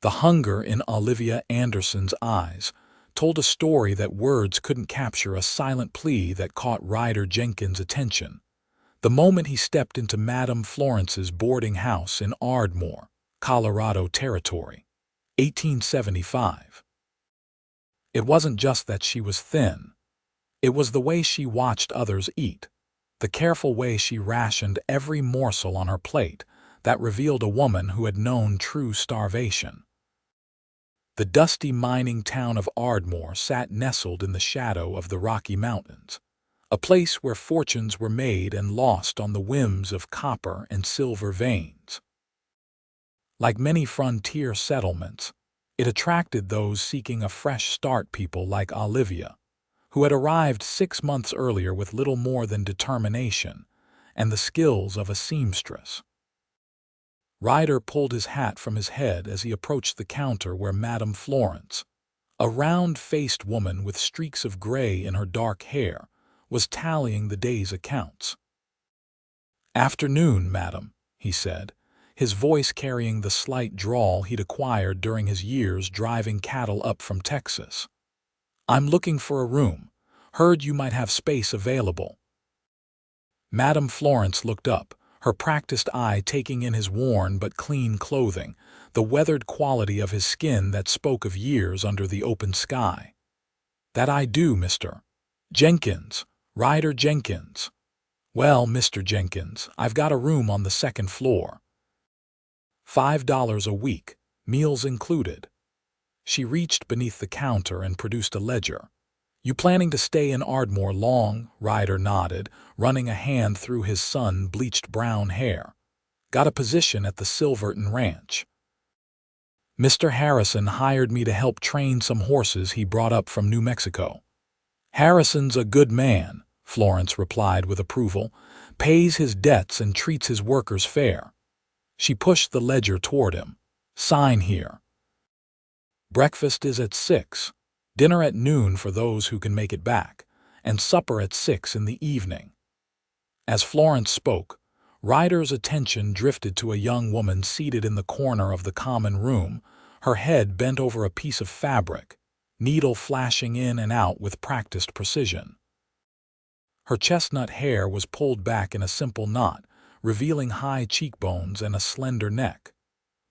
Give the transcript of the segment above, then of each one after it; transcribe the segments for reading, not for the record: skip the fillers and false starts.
The hunger in Olivia Anderson's eyes told a story that words couldn't capture, a silent plea that caught Ryder Jenkins' attention. The moment he stepped into Madame Florence's boarding house in Ardmore, Colorado Territory, 1875. It wasn't just that she was thin. It was the way she watched others eat, the careful way she rationed every morsel on her plate, that revealed a woman who had known true starvation. The dusty mining town of Ardmore sat nestled in the shadow of the Rocky Mountains, a place where fortunes were made and lost on the whims of copper and silver veins. Like many frontier settlements, it attracted those seeking a fresh start, people like Olivia, who had arrived 6 months earlier with little more than determination and the skills of a seamstress. Ryder pulled his hat from his head as he approached the counter where Madame Florence, a round-faced woman with streaks of gray in her dark hair, was tallying the day's accounts. "Afternoon, madam," he said, his voice carrying the slight drawl he'd acquired during his years driving cattle up from Texas. "I'm looking for a room. Heard you might have space available." Madame Florence looked up, her practiced eye taking in his worn but clean clothing, the weathered quality of his skin that spoke of years under the open sky. "That I do, Mr. Jenkins, Ryder Jenkins." "Well, Mr. Jenkins, I've got a room on the second floor. $5 a week, meals included." She reached beneath the counter and produced a ledger. "You planning to stay in Ardmore long?" Ryder nodded, running a hand through his sun-bleached brown hair. "Got a position at the Silverton Ranch. Mr. Harrison hired me to help train some horses he brought up from New Mexico." "Harrison's a good man," Florence replied with approval. "Pays his debts and treats his workers fair." She pushed the ledger toward him. "Sign here. Breakfast is at 6, dinner at noon for those who can make it back, and supper at 6 in the evening." As Florence spoke, Ryder's attention drifted to a young woman seated in the corner of the common room, her head bent over a piece of fabric, needle flashing in and out with practiced precision. Her chestnut hair was pulled back in a simple knot, revealing high cheekbones and a slender neck.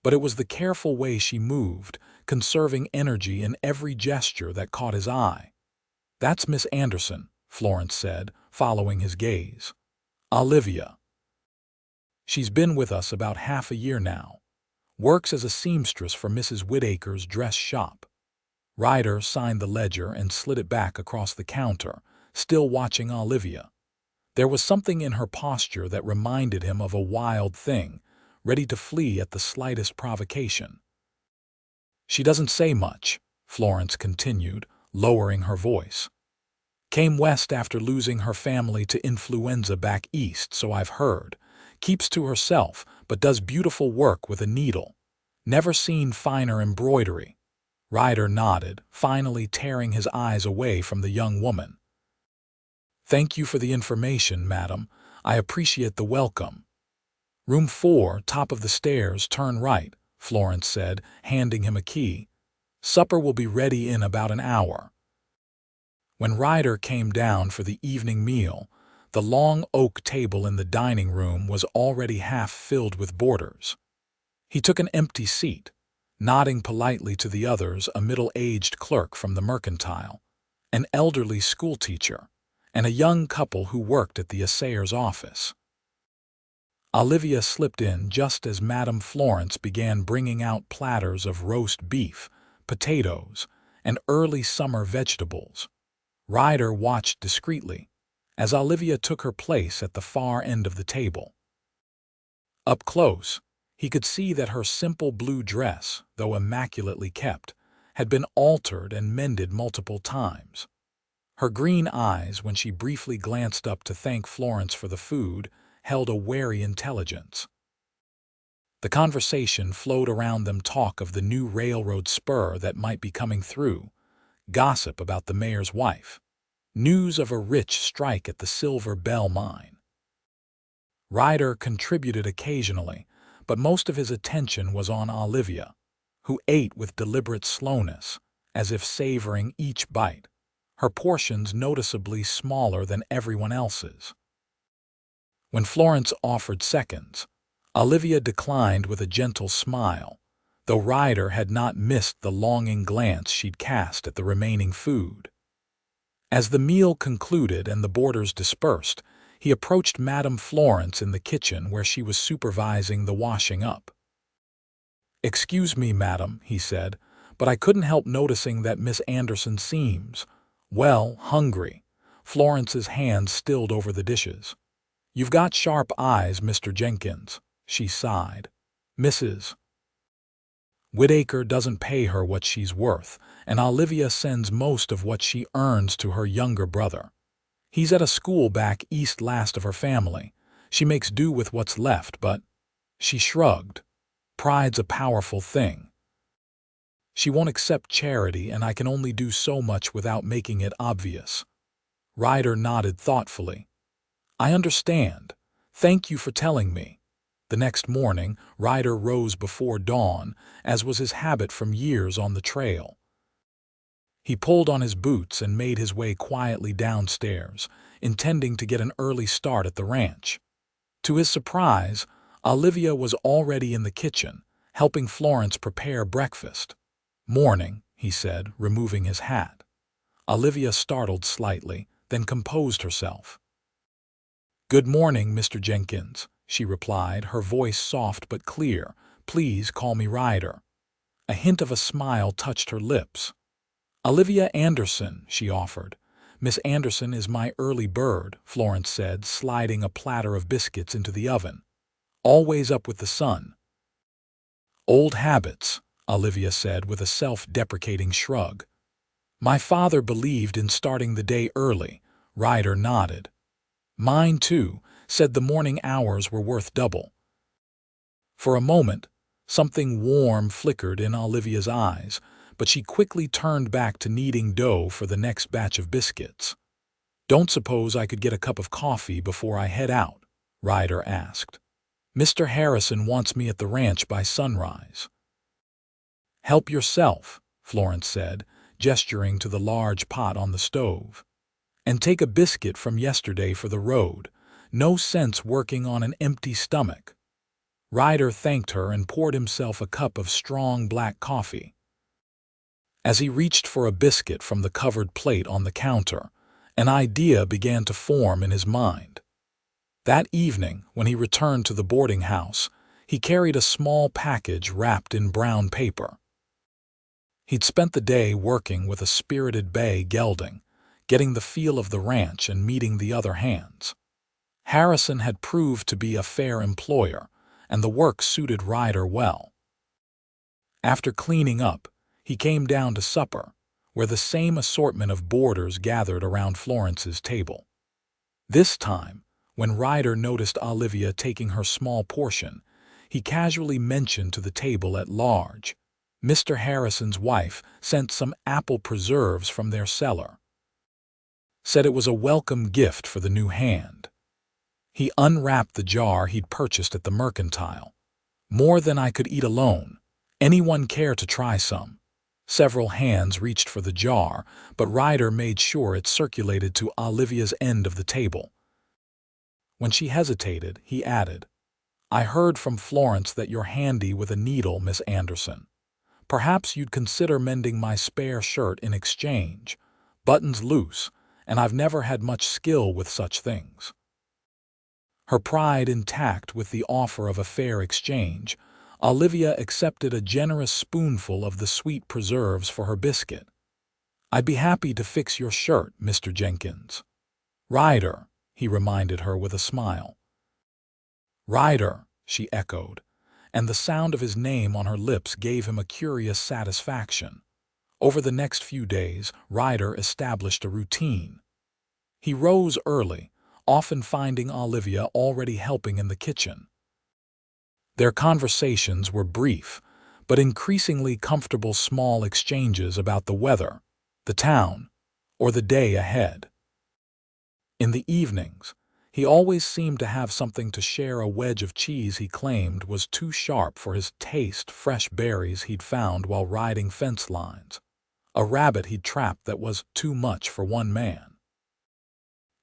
But it was the careful way she moved, conserving energy in every gesture, that caught his eye. "That's Miss Anderson," Florence said, following his gaze. "Olivia. She's been with us about half a year now. Works as a seamstress for Mrs. Whittaker's dress shop." Ryder signed the ledger and slid it back across the counter, still watching Olivia. There was something in her posture that reminded him of a wild thing, ready to flee at the slightest provocation. "She doesn't say much," Florence continued, lowering her voice. "Came west after losing her family to influenza back east, so I've heard. Keeps to herself, but does beautiful work with a needle. Never seen finer embroidery." Ryder nodded, finally tearing his eyes away from the young woman. "Thank you for the information, madam. I appreciate the welcome. Room 4, top of the stairs, turn right," Florence said, handing him a key. "Supper will be ready in about an hour." When Ryder came down for the evening meal, the long oak table in the dining room was already half filled with boarders. He took an empty seat, nodding politely to the others, a middle-aged clerk from the mercantile, an elderly schoolteacher, and a young couple who worked at the assayer's office. Olivia slipped in just as Madame Florence began bringing out platters of roast beef, potatoes, and early summer vegetables. Ryder watched discreetly as Olivia took her place at the far end of the table. Up close, he could see that her simple blue dress, though immaculately kept, had been altered and mended multiple times. Her green eyes, when she briefly glanced up to thank Florence for the food, held a wary intelligence. The conversation flowed around them, talk of the new railroad spur that might be coming through, gossip about the mayor's wife, news of a rich strike at the Silver Bell mine. Ryder contributed occasionally, but most of his attention was on Olivia, who ate with deliberate slowness, as if savoring each bite, her portions noticeably smaller than everyone else's. When Florence offered seconds, Olivia declined with a gentle smile, though Ryder had not missed the longing glance she'd cast at the remaining food. As the meal concluded and the boarders dispersed, he approached Madame Florence in the kitchen where she was supervising the washing up. "Excuse me, madam," he said, "but I couldn't help noticing that Miss Anderson seems, well, hungry." Florence's hand stilled over the dishes. "You've got sharp eyes, Mr. Jenkins," she sighed. "Mrs. Whittaker doesn't pay her what she's worth, and Olivia sends most of what she earns to her younger brother. He's at a school back east last of her family. She makes do with what's left, but—" She shrugged. "Pride's a powerful thing. She won't accept charity, and I can only do so much without making it obvious." Ryder nodded thoughtfully. "I understand. Thank you for telling me." The next morning, Ryder rose before dawn, as was his habit from years on the trail. He pulled on his boots and made his way quietly downstairs, intending to get an early start at the ranch. To his surprise, Olivia was already in the kitchen, helping Florence prepare breakfast. "Morning," he said, removing his hat. Olivia startled slightly, then composed herself. "Good morning, Mr. Jenkins," she replied, her voice soft but clear. "Please call me Ryder." A hint of a smile touched her lips. "Olivia Anderson," she offered. "Miss Anderson is my early bird," Florence said, sliding a platter of biscuits into the oven. "Always up with the sun." "Old habits," Olivia said with a self-deprecating shrug. "My father believed in starting the day early." Ryder nodded. "Mine too," said the morning hours were worth double. For a moment, something warm flickered in Olivia's eyes, but she quickly turned back to kneading dough for the next batch of biscuits. "Don't suppose I could get a cup of coffee before I head out?" Ryder asked. "Mr. Harrison wants me at the ranch by sunrise." "Help yourself," Florence said, gesturing to the large pot on the stove. "And take a biscuit from yesterday for the road. No sense working on an empty stomach." Ryder thanked her and poured himself a cup of strong black coffee. As he reached for a biscuit from the covered plate on the counter, an idea began to form in his mind. That evening, when he returned to the boarding house, he carried a small package wrapped in brown paper. He'd spent the day working with a spirited bay gelding, getting the feel of the ranch and meeting the other hands. Harrison had proved to be a fair employer, and the work suited Ryder well. After cleaning up, he came down to supper, where the same assortment of boarders gathered around Florence's table. This time, when Ryder noticed Olivia taking her small portion, he casually mentioned to the table at large, "Mr. Harrison's wife sent some apple preserves from their cellar. Said it was a welcome gift for the new hand." He unwrapped the jar he'd purchased at the mercantile. "More than I could eat alone. Anyone care to try some?" Several hands reached for the jar, but Ryder made sure it circulated to Olivia's end of the table. When she hesitated, he added, "I heard from Florence that you're handy with a needle, Miss Anderson. Perhaps you'd consider mending my spare shirt in exchange. Buttons loose, and I've never had much skill with such things." Her pride intact with the offer of a fair exchange, Olivia accepted a generous spoonful of the sweet preserves for her biscuit. "I'd be happy to fix your shirt, Mr. Jenkins." "Ryder," he reminded her with a smile. "Ryder," she echoed, and the sound of his name on her lips gave him a curious satisfaction. Over the next few days, Ryder established a routine. He rose early, often finding Olivia already helping in the kitchen. Their conversations were brief, but increasingly comfortable small exchanges about the weather, the town, or the day ahead. In the evenings, He always seemed to have something to share. A wedge of cheese he claimed was too sharp for his taste, fresh berries he'd found while riding fence lines, a rabbit he'd trapped that was too much for one man.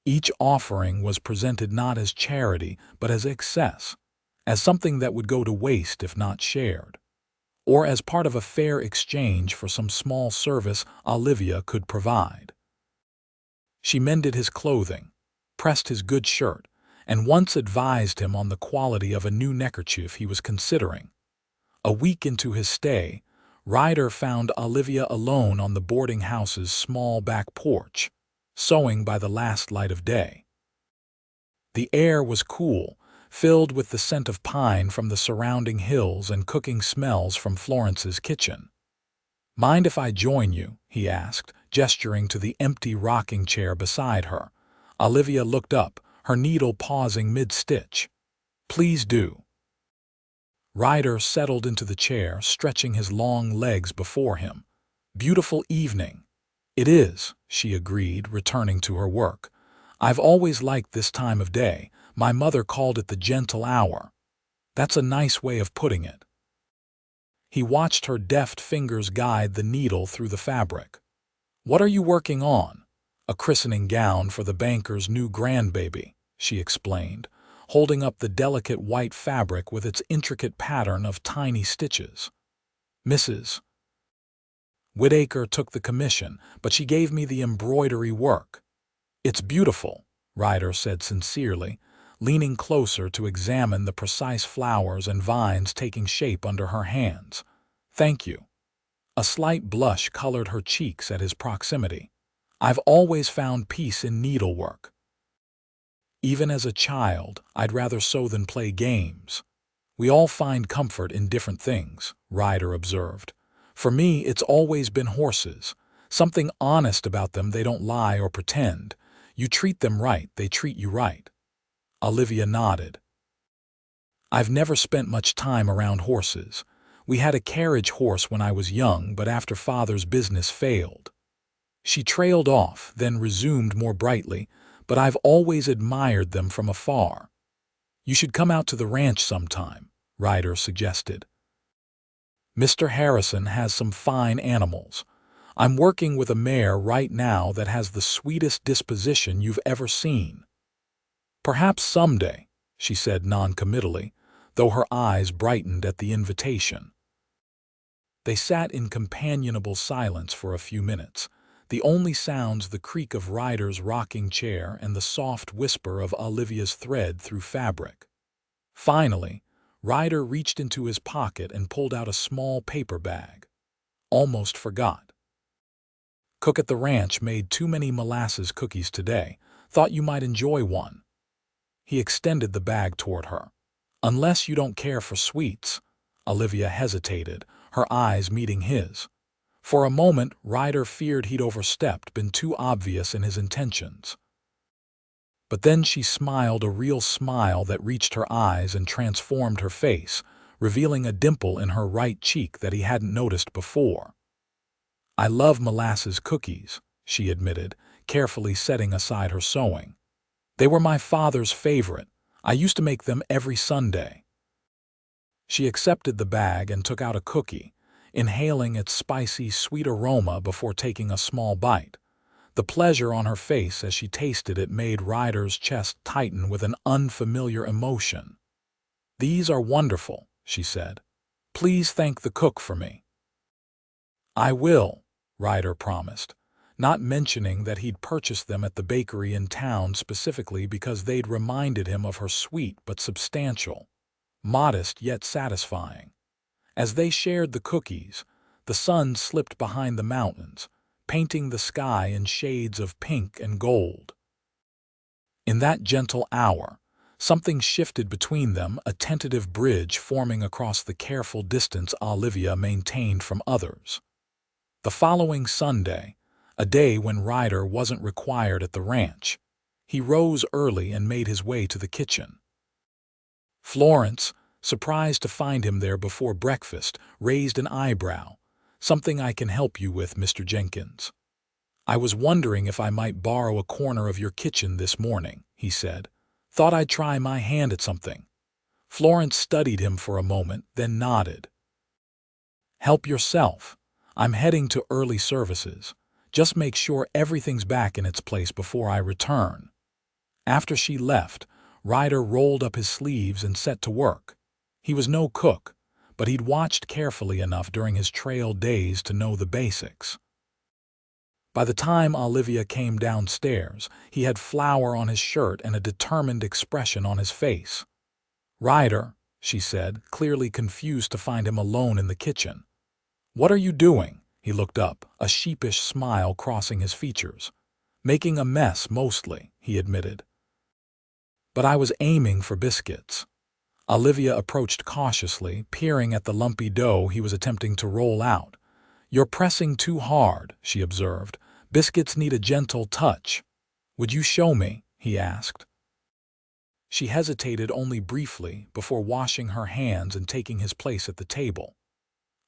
Each offering was presented not as charity but as excess, as something that would go to waste if not shared, or as part of a fair exchange for some small service Olivia could provide. She mended his clothing, pressed his good shirt, and once advised him on the quality of a new neckerchief he was considering. A week into his stay, Ryder found Olivia alone on the boarding house's small back porch, sewing by the last light of day. The air was cool, filled with the scent of pine from the surrounding hills and cooking smells from Florence's kitchen. "Mind if I join you?" he asked, gesturing to the empty rocking chair beside her. Olivia looked up, her needle pausing mid-stitch. "Please do." Ryder settled into the chair, stretching his long legs before him. "Beautiful evening." "It is," she agreed, returning to her work. "I've always liked this time of day. My mother called it the gentle hour." "That's a nice way of putting it." He watched her deft fingers guide the needle through the fabric. "What are you working on?" "A christening gown for the banker's new grandbaby," she explained, holding up the delicate white fabric with its intricate pattern of tiny stitches. "Mrs. Whitaker took the commission, but she gave me the embroidery work." "It's beautiful," Ryder said sincerely, leaning closer to examine the precise flowers and vines taking shape under her hands. "Thank you." A slight blush colored her cheeks at his proximity. "I've always found peace in needlework. Even as a child, I'd rather sew than play games." "We all find comfort in different things," Ryder observed. "For me, it's always been horses. Something honest about them. They don't lie or pretend. You treat them right, they treat you right." Olivia nodded. "I've never spent much time around horses. We had a carriage horse when I was young, but after Father's business failed." She trailed off, then resumed more brightly, "But I've always admired them from afar." "You should come out to the ranch sometime," Ryder suggested. "Mr. Harrison has some fine animals. I'm working with a mare right now that has the sweetest disposition you've ever seen." "Perhaps someday," she said noncommittally, though her eyes brightened at the invitation. They sat in companionable silence for a few minutes, the only sounds the creak of Ryder's rocking chair and the soft whisper of Olivia's thread through fabric. Finally, Ryder reached into his pocket and pulled out a small paper bag. "Almost forgot. Cook at the ranch made too many molasses cookies today. Thought you might enjoy one." He extended the bag toward her. "Unless you don't care for sweets." Olivia hesitated, her eyes meeting his. For a moment, Ryder feared he'd overstepped, been too obvious in his intentions. But then she smiled, a real smile that reached her eyes and transformed her face, revealing a dimple in her right cheek that he hadn't noticed before. "I love molasses cookies," she admitted, carefully setting aside her sewing. "They were my father's favorite. I used to make them every Sunday." She accepted the bag and took out a cookie, inhaling its spicy, sweet aroma before taking a small bite. The pleasure on her face as she tasted it made Ryder's chest tighten with an unfamiliar emotion. "These are wonderful," she said. "Please thank the cook for me." "I will," Ryder promised, not mentioning that he'd purchased them at the bakery in town specifically because they'd reminded him of her sweet but substantial, modest yet satisfying. As they shared the cookies, the sun slipped behind the mountains, painting the sky in shades of pink and gold. In that gentle hour, something shifted between them, a tentative bridge forming across the careful distance Olivia maintained from others. The following Sunday, a day when Ryder wasn't required at the ranch, he rose early and made his way to the kitchen. Florence, surprised to find him there before breakfast, raised an eyebrow. "Something I can help you with, Mr. Jenkins?" "I was wondering if I might borrow a corner of your kitchen this morning," he said. Thought I'd try my hand at something. Florence studied him for a moment, then nodded. Help yourself. I'm heading to early services. Just make sure everything's back in its place before I return. After she left, Ryder rolled up his sleeves and set to work. He was no cook, but he'd watched carefully enough during his trail days to know the basics. By the time Olivia came downstairs, he had flour on his shirt and a determined expression on his face. "Ryder," she said, clearly confused to find him alone in the kitchen. "What are you doing?" He looked up, a sheepish smile crossing his features. "Making a mess, mostly," he admitted. "But I was aiming for biscuits." Olivia approached cautiously, peering at the lumpy dough he was attempting to roll out. "You're pressing too hard," she observed. "Biscuits need a gentle touch." "Would you show me?" he asked. She hesitated only briefly before washing her hands and taking his place at the table.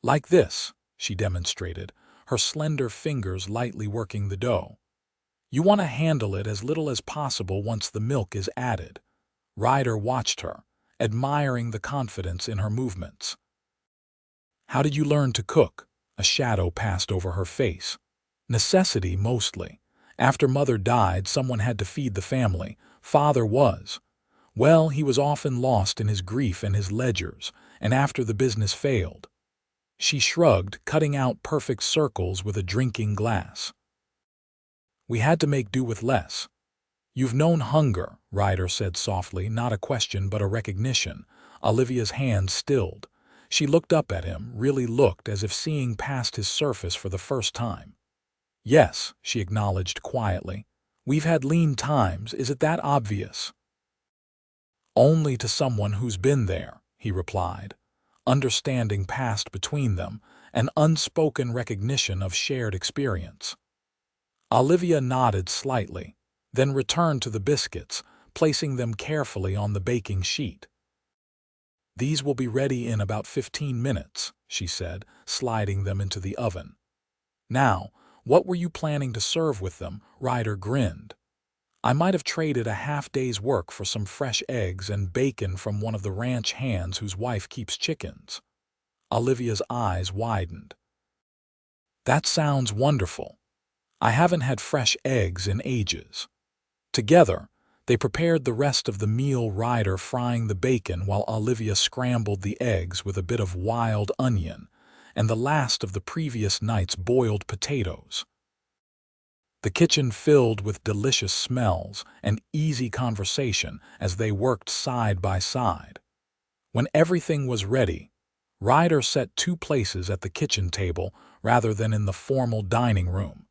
"Like this," she demonstrated, her slender fingers lightly working the dough. "You want to handle it as little as possible once the milk is added." Ryder watched her, admiring the confidence in her movements. "How did you learn to cook?" A shadow passed over her face. "Necessity, mostly. After Mother died, someone had to feed the family. Father was. Well, he was often lost in his grief and his ledgers, and after the business failed." She shrugged, cutting out perfect circles with a drinking glass. "We had to make do with less." "You've known hunger," Ryder said softly, not a question but a recognition. Olivia's hand stilled. She looked up at him, really looked as if seeing past his surface for the first time. "Yes," she acknowledged quietly. "We've had lean times, is it that obvious?" "Only to someone who's been there," he replied. Understanding passed between them, an unspoken recognition of shared experience. Olivia nodded slightly, then returned to the biscuits, placing them carefully on the baking sheet. "These will be ready in about 15 minutes, she said, sliding them into the oven. "Now, what were you planning to serve with them?" Ryder grinned. "I might have traded a half-day's work for some fresh eggs and bacon from one of the ranch hands whose wife keeps chickens." Olivia's eyes widened. "That sounds wonderful. I haven't had fresh eggs in ages." Together, they prepared the rest of the meal, Ryder frying the bacon while Olivia scrambled the eggs with a bit of wild onion and the last of the previous night's boiled potatoes. The kitchen filled with delicious smells and easy conversation as they worked side by side. When everything was ready, Ryder set two places at the kitchen table rather than in the formal dining room.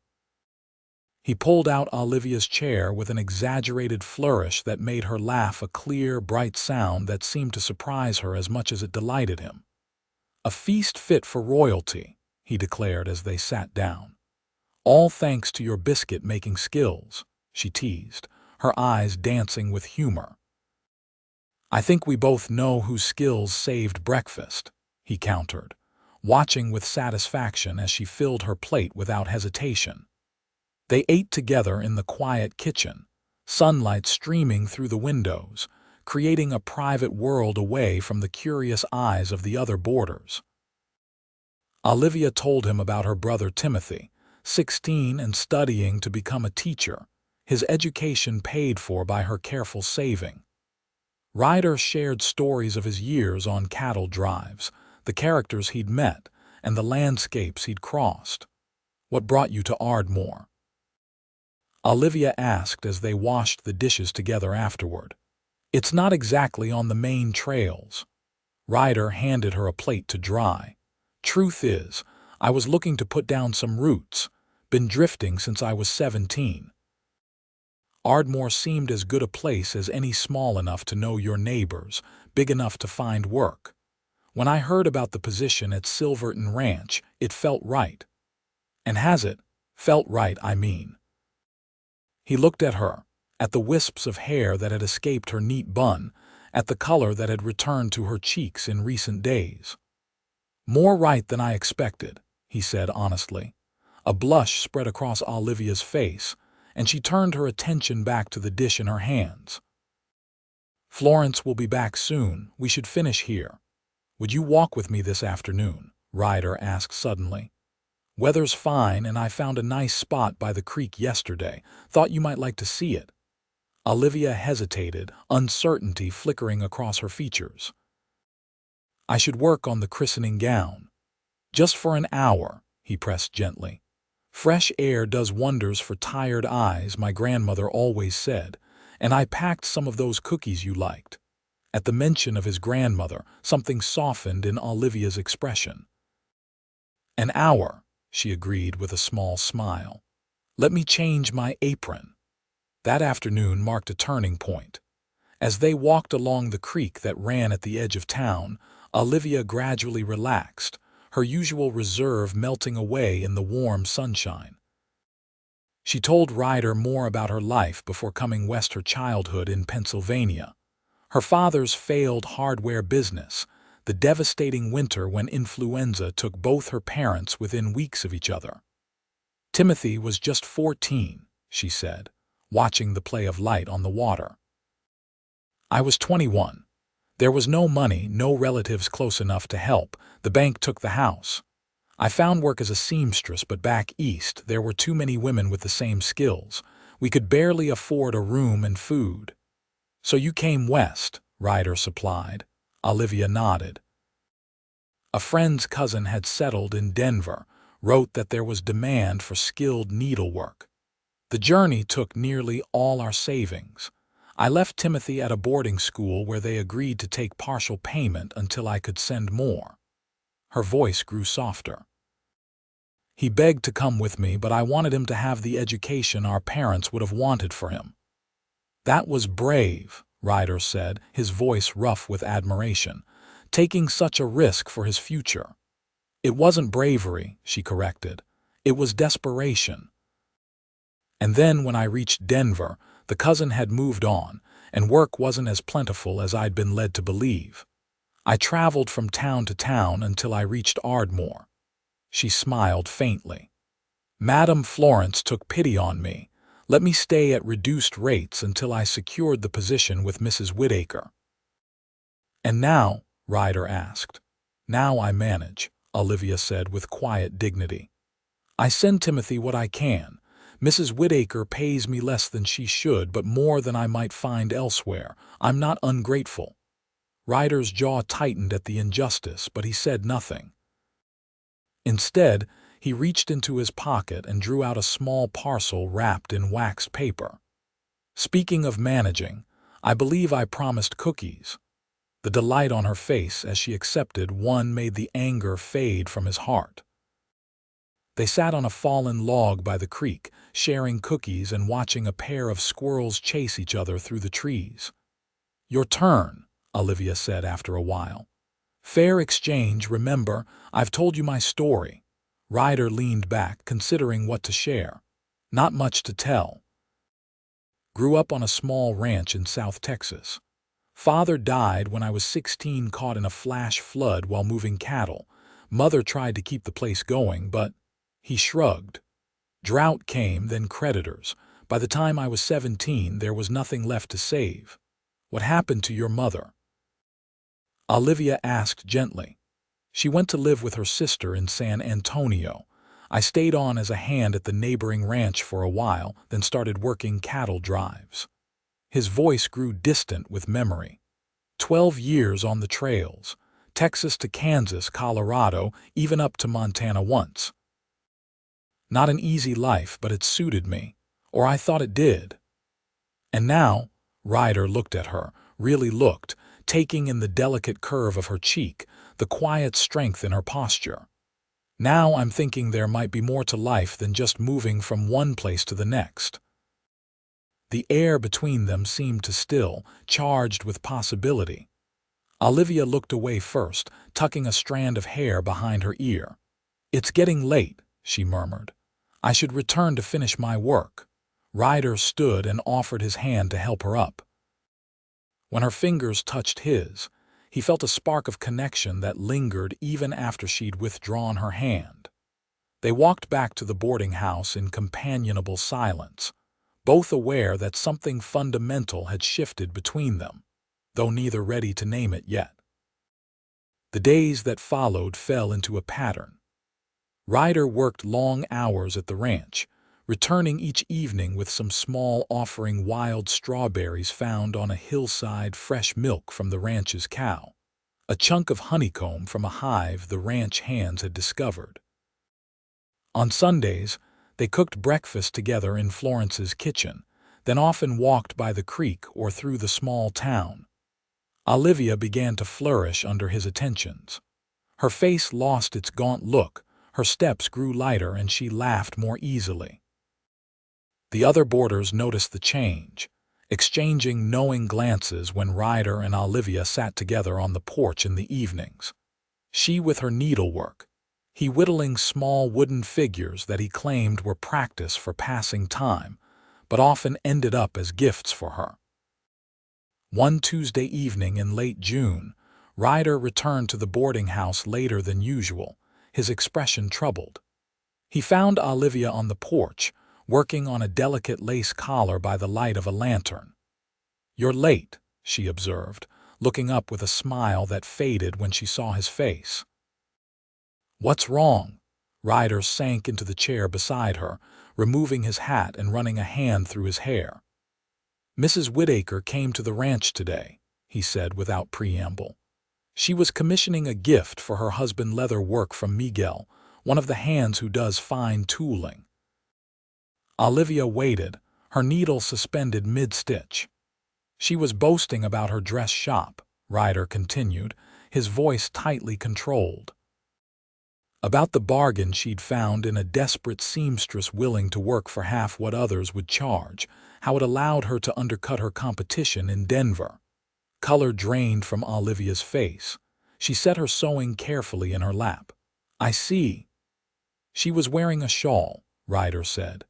He pulled out Olivia's chair with an exaggerated flourish that made her laugh, a clear, bright sound that seemed to surprise her as much as it delighted him. "A feast fit for royalty," he declared as they sat down. "All thanks to your biscuit-making skills," she teased, her eyes dancing with humor. "I think we both know whose skills saved breakfast," he countered, watching with satisfaction as she filled her plate without hesitation. They ate together in the quiet kitchen, sunlight streaming through the windows, creating a private world away from the curious eyes of the other boarders. Olivia told him about her brother Timothy, 16 and studying to become a teacher, his education paid for by her careful saving. Ryder shared stories of his years on cattle drives, the characters he'd met, and the landscapes he'd crossed. "What brought you to Ardmore?" Olivia asked as they washed the dishes together afterward. "It's not exactly on the main trails." Ryder handed her a plate to dry. "Truth is, I was looking to put down some roots. Been drifting since I was 17. Ardmore seemed as good a place as any, small enough to know your neighbors, big enough to find work. When I heard about the position at Silverton Ranch, it felt right." "And has it? Felt right, I mean." He looked at her, at the wisps of hair that had escaped her neat bun, at the color that had returned to her cheeks in recent days. "More right than I expected," he said honestly. A blush spread across Olivia's face, and she turned her attention back to the dish in her hands. Florence will be back soon. We should finish here. Would you walk with me this afternoon? Ryder asked suddenly. Weather's fine, and I found a nice spot by the creek yesterday. Thought you might like to see it. Olivia hesitated, uncertainty flickering across her features. I should work on the christening gown. Just for an hour, he pressed gently. Fresh air does wonders for tired eyes, my grandmother always said, and I packed some of those cookies you liked. At the mention of his grandmother, something softened in Olivia's expression. An hour, she agreed with a small smile. Let me change my apron. That afternoon marked a turning point. As they walked along the creek that ran at the edge of town, Olivia gradually relaxed, her usual reserve melting away in the warm sunshine. She told Ryder more about her life before coming west, her childhood in Pennsylvania, her father's failed hardware business, the devastating winter when influenza took both her parents within weeks of each other. Timothy was just 14, she said, watching the play of light on the water. I was 21. There was no money, no relatives close enough to help. The bank took the house. I found work as a seamstress, but back east there were too many women with the same skills. We could barely afford a room and food. So you came west, Ryder supplied. Olivia nodded. A friend's cousin had settled in Denver, wrote that there was demand for skilled needlework. The journey took nearly all our savings. I left Timothy at a boarding school where they agreed to take partial payment until I could send more. Her voice grew softer. He begged to come with me, but I wanted him to have the education our parents would have wanted for him. That was brave, Ryder said, his voice rough with admiration, taking such a risk for his future. It wasn't bravery, she corrected. It was desperation. And then when I reached Denver, the cousin had moved on, and work wasn't as plentiful as I'd been led to believe. I traveled from town to town until I reached Ardmore. She smiled faintly. Madame Florence took pity on me, let me stay at reduced rates until I secured the position with Mrs. Whittaker. And now, Ryder asked. Now I manage, Olivia said with quiet dignity. I send Timothy what I can. Mrs. Whittaker pays me less than she should, but more than I might find elsewhere. I'm not ungrateful. Ryder's jaw tightened at the injustice, but he said nothing. Instead, he reached into his pocket and drew out a small parcel wrapped in waxed paper. Speaking of managing, I believe I promised cookies. The delight on her face as she accepted one made the anger fade from his heart. They sat on a fallen log by the creek, sharing cookies and watching a pair of squirrels chase each other through the trees. Your turn, Olivia said after a while. Fair exchange, remember, I've told you my story. Ryder leaned back, considering what to share. Not much to tell. Grew up on a small ranch in South Texas. Father died when I was 16, caught in a flash flood while moving cattle. Mother tried to keep the place going, but he shrugged. Drought came, then creditors. By the time I was 17, there was nothing left to save. What happened to your mother? Olivia asked gently. She went to live with her sister in San Antonio. I stayed on as a hand at the neighboring ranch for a while, then started working cattle drives. His voice grew distant with memory. 12 years on the trails, Texas to Kansas, Colorado, even up to Montana once. Not an easy life, but it suited me, or I thought it did. And now, Ryder looked at her, really looked, taking in the delicate curve of her cheek, the quiet strength in her posture. Now I'm thinking there might be more to life than just moving from one place to the next. The air between them seemed to still, charged with possibility. Olivia looked away first, tucking a strand of hair behind her ear. It's getting late, she murmured. I should return to finish my work. Ryder stood and offered his hand to help her up. When her fingers touched his, he felt a spark of connection that lingered even after she'd withdrawn her hand. They walked back to the boarding house in companionable silence, both aware that something fundamental had shifted between them. though neither ready to name it yet. The days that followed fell into a pattern. Ryder worked long hours at the ranch, returning each evening with some small offering wild strawberries found on a hillside, fresh milk from the ranch's cow, a chunk of honeycomb from a hive the ranch hands had discovered. On Sundays, they cooked breakfast together in Florence's kitchen, then often walked by the creek or through the small town. Olivia began to flourish under his attentions. Her face lost its gaunt look, her steps grew lighter, and she laughed more easily. The other boarders noticed the change, exchanging knowing glances when Ryder and Olivia sat together on the porch in the evenings. She with her needlework, he whittling small wooden figures that he claimed were practice for passing time, but often ended up as gifts for her. One Tuesday evening in late June, Ryder returned to the boarding house later than usual, his expression troubled. He found Olivia on the porch, working on a delicate lace collar by the light of a lantern. "You're late," she observed, looking up with a smile that faded when she saw his face. "What's wrong?" Ryder sank into the chair beside her, removing his hat and running a hand through his hair. "Mrs. Whitaker came to the ranch today," he said without preamble. "She was commissioning a gift for her husband, leather work from Miguel, one of the hands who does fine tooling." Olivia waited, her needle suspended mid-stitch. "She was boasting about her dress shop," Ryder continued, his voice tightly controlled. "About the bargain she'd found in a desperate seamstress willing to work for half what others would charge, how it allowed her to undercut her competition in Denver." Color drained from Olivia's face. She set her sewing carefully in her lap. "I see." "She was wearing a shawl," Ryder said.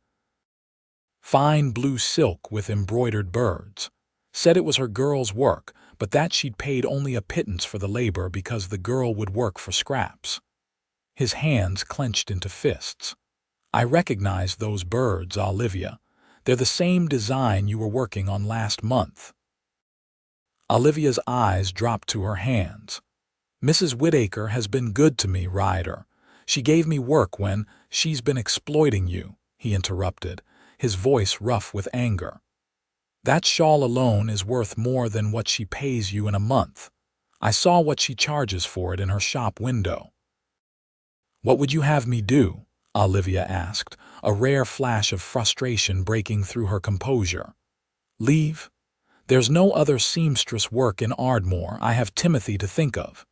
"Fine blue silk with embroidered birds. Said it was her girl's work, but that she'd paid only a pittance for the labor because the girl would work for scraps." His hands clenched into fists. "I recognize those birds, Olivia. They're the same design you were working on last month." Olivia's eyes dropped to her hands. "Mrs. Whitaker has been good to me, Ryder. She gave me work when she's been exploiting you," he interrupted, his voice rough with anger. "That shawl alone is worth more than what she pays you in a month. I saw what she charges for it in her shop window." "What would you have me do?" Olivia asked, a rare flash of frustration breaking through her composure. "Leave? There's no other seamstress work in Ardmore. I have Timothy to think of."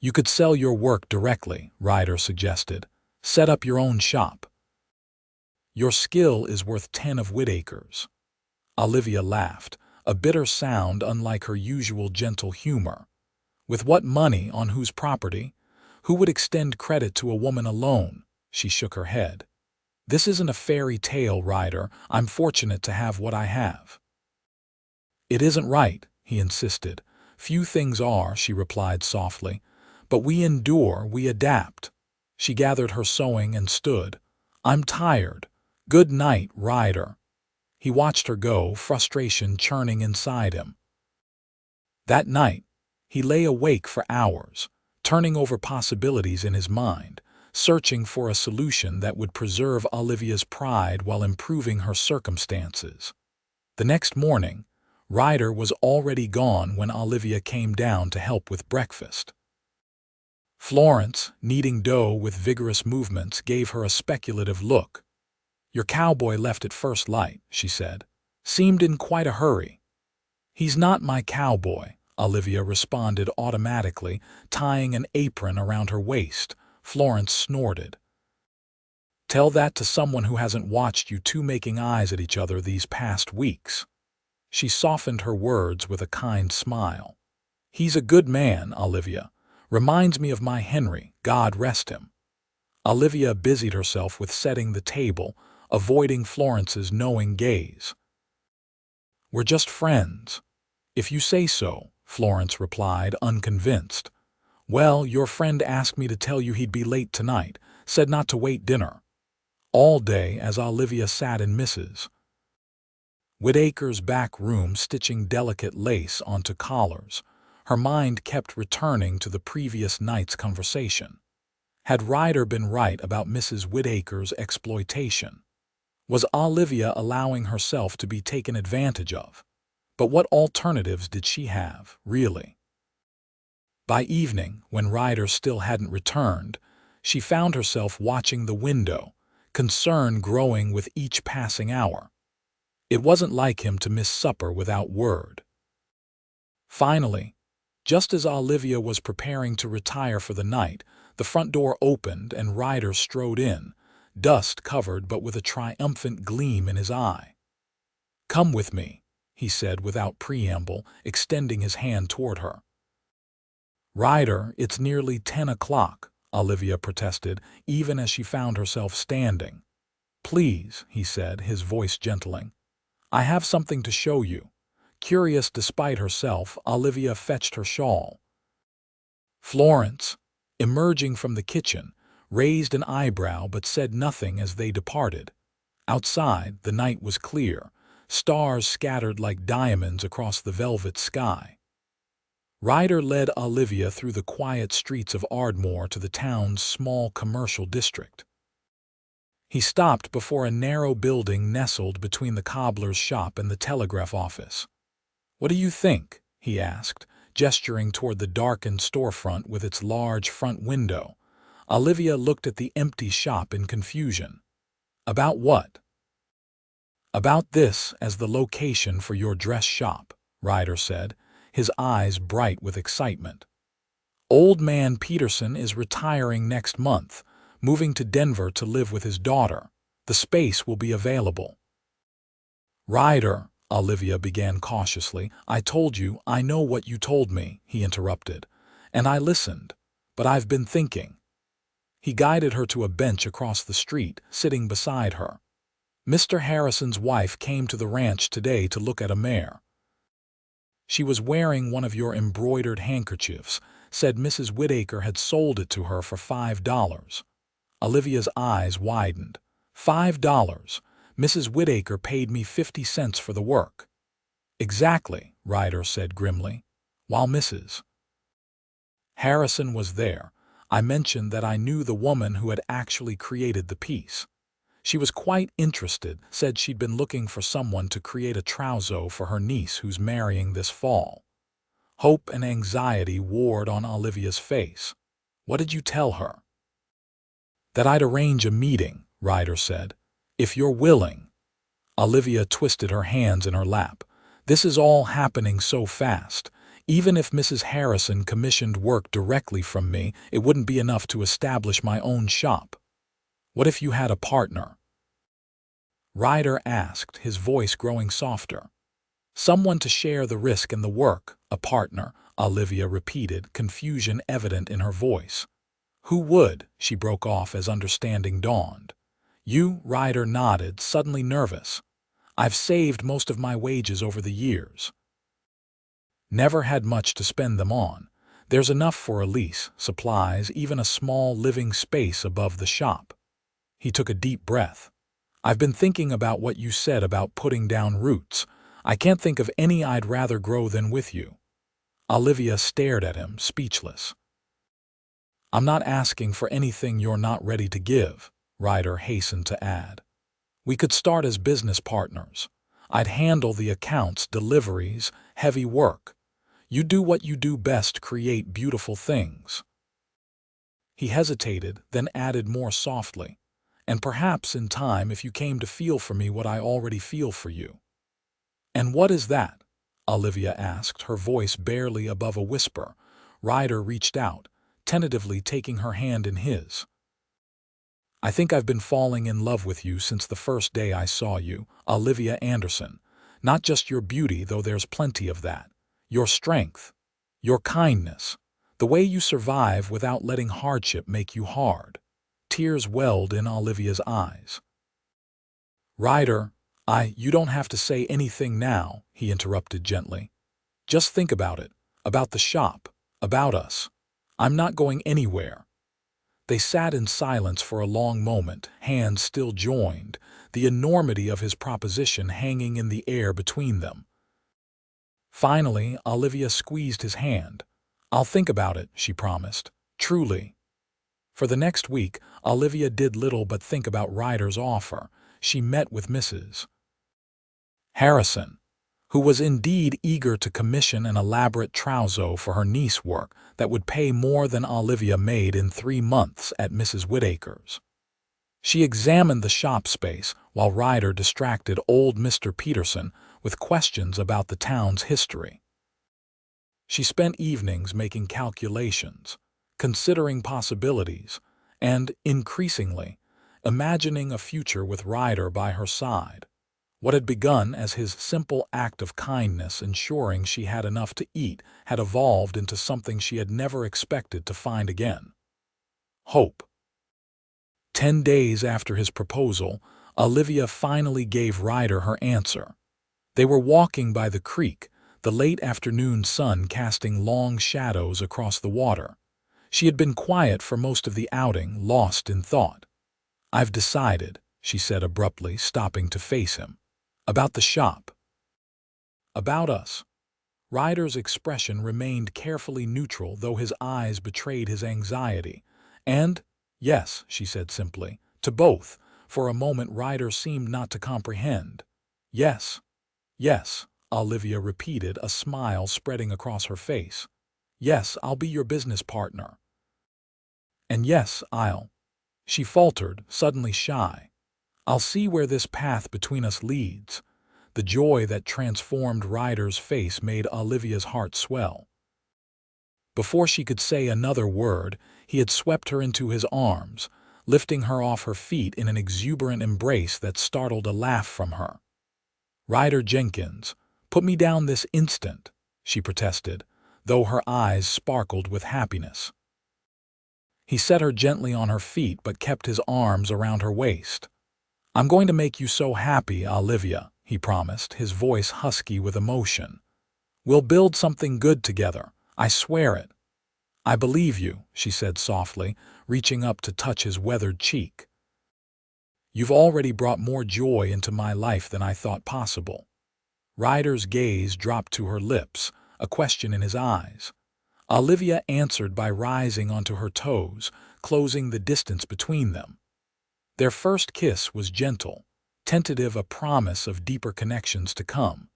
"You could sell your work directly," Ryder suggested. "Set up your own shop." "Your skill is worth 10 of Whitaker's." Olivia laughed, a bitter sound unlike her usual gentle humor. "With what money, on whose property? Who would extend credit to a woman alone?" She shook her head. "This isn't a fairy tale, Ryder. I'm fortunate to have what I have." "It isn't right," he insisted. "Few things are," she replied softly. "But we endure, we adapt." She gathered her sewing and stood. "I'm tired. Good night, Ryder." He watched her go, frustration churning inside him. That night, he lay awake for hours, turning over possibilities in his mind, searching for a solution that would preserve Olivia's pride while improving her circumstances. The next morning, Ryder was already gone when Olivia came down to help with breakfast. Florence, kneading dough with vigorous movements, gave her a speculative look. "Your cowboy left at first light," she said. "Seemed in quite a hurry." "He's not my cowboy," Olivia responded automatically, tying an apron around her waist. Florence snorted. "Tell that to someone who hasn't watched you two making eyes at each other these past weeks." She softened her words with a kind smile. "He's a good man, Olivia. Reminds me of my Henry, God rest him." Olivia busied herself with setting the table, avoiding Florence's knowing gaze. "We're just friends." "If you say so," Florence replied, unconvinced. "Well, your friend asked me to tell you he'd be late tonight, said not to wait dinner." All day, as Olivia sat in Mrs. Whitaker's back room stitching delicate lace onto collars. Her mind kept returning to the previous night's conversation. Had Ryder been right about Mrs. Whitaker's exploitation? Was Olivia allowing herself to be taken advantage of? But what alternatives did she have, really? By evening, when Ryder still hadn't returned, she found herself watching the window, concern growing with each passing hour. It wasn't like him to miss supper without word. Finally, just as Olivia was preparing to retire for the night, the front door opened and Ryder strode in, dust-covered but with a triumphant gleam in his eye. "Come with me," he said without preamble, extending his hand toward her. "Ryder, it's nearly 10 o'clock," Olivia protested, even as she found herself standing. "Please," he said, his voice gentling. "I have something to show you." Curious despite herself, Olivia fetched her shawl. Florence, emerging from the kitchen, raised an eyebrow but said nothing as they departed. Outside, the night was clear, stars scattered like diamonds across the velvet sky. Ryder led Olivia through the quiet streets of Ardmore to the town's small commercial district. He stopped before a narrow building nestled between the cobbler's shop and the telegraph office. "What do you think?" he asked, gesturing toward the darkened storefront with its large front window. Olivia looked at the empty shop in confusion. "About what?" "About this as the location for your dress shop," Ryder said, his eyes bright with excitement. "Old man Peterson is retiring next month, moving to Denver to live with his daughter. The space will be available." "Ryder," Olivia began cautiously. "I told you, I know what you told me," he interrupted. "And I listened. But I've been thinking." He guided her to a bench across the street, sitting beside her. "Mr. Harrison's wife came to the ranch today to look at a mare. She was wearing one of your embroidered handkerchiefs, said Mrs. Whitaker had sold it to her for $5. Olivia's eyes widened. $5? Mrs. Whitaker paid me 50 cents for the work. "Exactly," Ryder said grimly. "While Mrs. Harrison was there, I mentioned that I knew the woman who had actually created the piece. She was quite interested, said she'd been looking for someone to create a trousseau for her niece who's marrying this fall." Hope and anxiety warred on Olivia's face. "What did you tell her?" "That I'd arrange a meeting," Ryder said. "If you're willing." Olivia twisted her hands in her lap. "This is all happening so fast. Even if Mrs. Harrison commissioned work directly from me, it wouldn't be enough to establish my own shop." "What if you had a partner?" Ryder asked, his voice growing softer. "Someone to share the risk and the work, a partner," Olivia repeated, confusion evident in her voice. "Who would?" she broke off as understanding dawned. "You," Ryder nodded, suddenly nervous. "I've saved most of my wages over the years. Never had much to spend them on. There's enough for a lease, supplies, even a small living space above the shop." He took a deep breath. "I've been thinking about what you said about putting down roots. I can't think of any I'd rather grow than with you." Olivia stared at him, speechless. "I'm not asking for anything you're not ready to give," Ryder hastened to add. "We could start as business partners. I'd handle the accounts, deliveries, heavy work. You do what you do best, create beautiful things." He hesitated, then added more softly, "And perhaps in time if you came to feel for me what I already feel for you." "And what is that?" Olivia asked, her voice barely above a whisper. Ryder reached out, tentatively taking her hand in his. "I think I've been falling in love with you since the first day I saw you, Olivia Anderson. Not just your beauty, though there's plenty of that. Your strength, your kindness, the way you survive without letting hardship make you hard." Tears welled in Olivia's eyes. "Ryder, you don't have to say anything now," he interrupted gently. "Just think about it, about the shop, about us. I'm not going anywhere." They sat in silence for a long moment, hands still joined, the enormity of his proposition hanging in the air between them. Finally, Olivia squeezed his hand. "I'll think about it," she promised. "Truly." For the next week, Olivia did little but think about Ryder's offer. She met with Mrs. Harrison, who was indeed eager to commission an elaborate trousseau for her niece work that would pay more than Olivia made in 3 months at Mrs. Whittaker's. She examined the shop space while Ryder distracted old Mr. Peterson with questions about the town's history. She spent evenings making calculations, considering possibilities, and, increasingly, imagining a future with Ryder by her side. What had begun as his simple act of kindness ensuring she had enough to eat had evolved into something she had never expected to find again: hope. 10 days after his proposal, Olivia finally gave Ryder her answer. They were walking by the creek, the late afternoon sun casting long shadows across the water. She had been quiet for most of the outing, lost in thought. "I've decided," she said abruptly, stopping to face him. "About the shop." "About us." Ryder's expression remained carefully neutral, though his eyes betrayed his anxiety. "And, yes," she said simply, "to both." For a moment Ryder seemed not to comprehend. "Yes, yes," Olivia repeated, a smile spreading across her face. "Yes, I'll be your business partner." "And yes, she faltered, suddenly shy. "I'll see where this path between us leads." The joy that transformed Ryder's face made Olivia's heart swell. Before she could say another word, he had swept her into his arms, lifting her off her feet in an exuberant embrace that startled a laugh from her. "Ryder Jenkins, put me down this instant," she protested, though her eyes sparkled with happiness. He set her gently on her feet but kept his arms around her waist. "I'm going to make you so happy, Olivia," he promised, his voice husky with emotion. "We'll build something good together. I swear it." "I believe you," she said softly, reaching up to touch his weathered cheek. "You've already brought more joy into my life than I thought possible." Ryder's gaze dropped to her lips, a question in his eyes. Olivia answered by rising onto her toes, closing the distance between them. Their first kiss was gentle, tentative, a promise of deeper connections to come.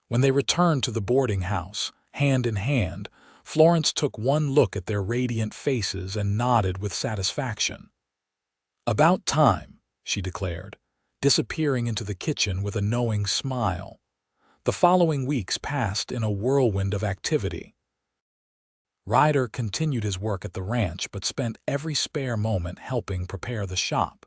When they returned to the boarding house, hand in hand, Florence took one look at their radiant faces and nodded with satisfaction. "About time," she declared, disappearing into the kitchen with a knowing smile. The following weeks passed in a whirlwind of activity. Ryder continued his work at the ranch but spent every spare moment helping prepare the shop.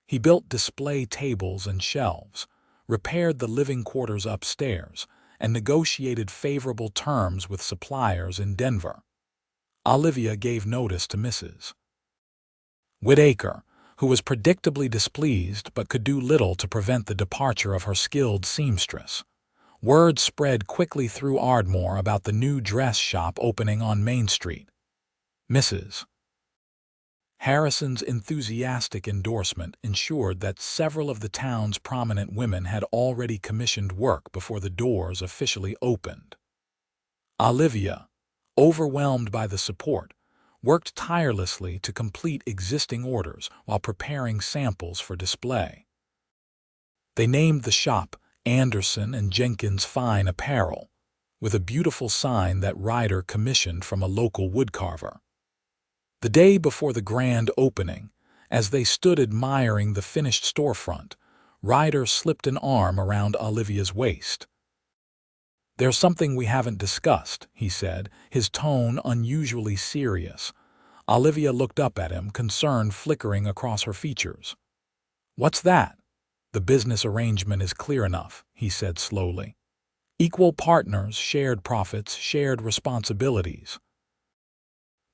He built display tables and shelves, repaired the living quarters upstairs, and negotiated favorable terms with suppliers in Denver. Olivia gave notice to Mrs. Whittaker, who was predictably displeased but could do little to prevent the departure of her skilled seamstress. Word spread quickly through Ardmore about the new dress shop opening on Main Street. Mrs. Harrison's enthusiastic endorsement ensured that several of the town's prominent women had already commissioned work before the doors officially opened. Olivia, overwhelmed by the support, worked tirelessly to complete existing orders while preparing samples for display. They named the shop Anderson and Jenkins Fine Apparel, with a beautiful sign that Ryder commissioned from a local woodcarver. The day before the grand opening, as they stood admiring the finished storefront, Ryder slipped an arm around Olivia's waist. "There's something we haven't discussed," he said, his tone unusually serious. Olivia looked up at him, concern flickering across her features. "What's that?" "The business arrangement is clear enough," he said slowly. "Equal partners, shared profits, shared responsibilities."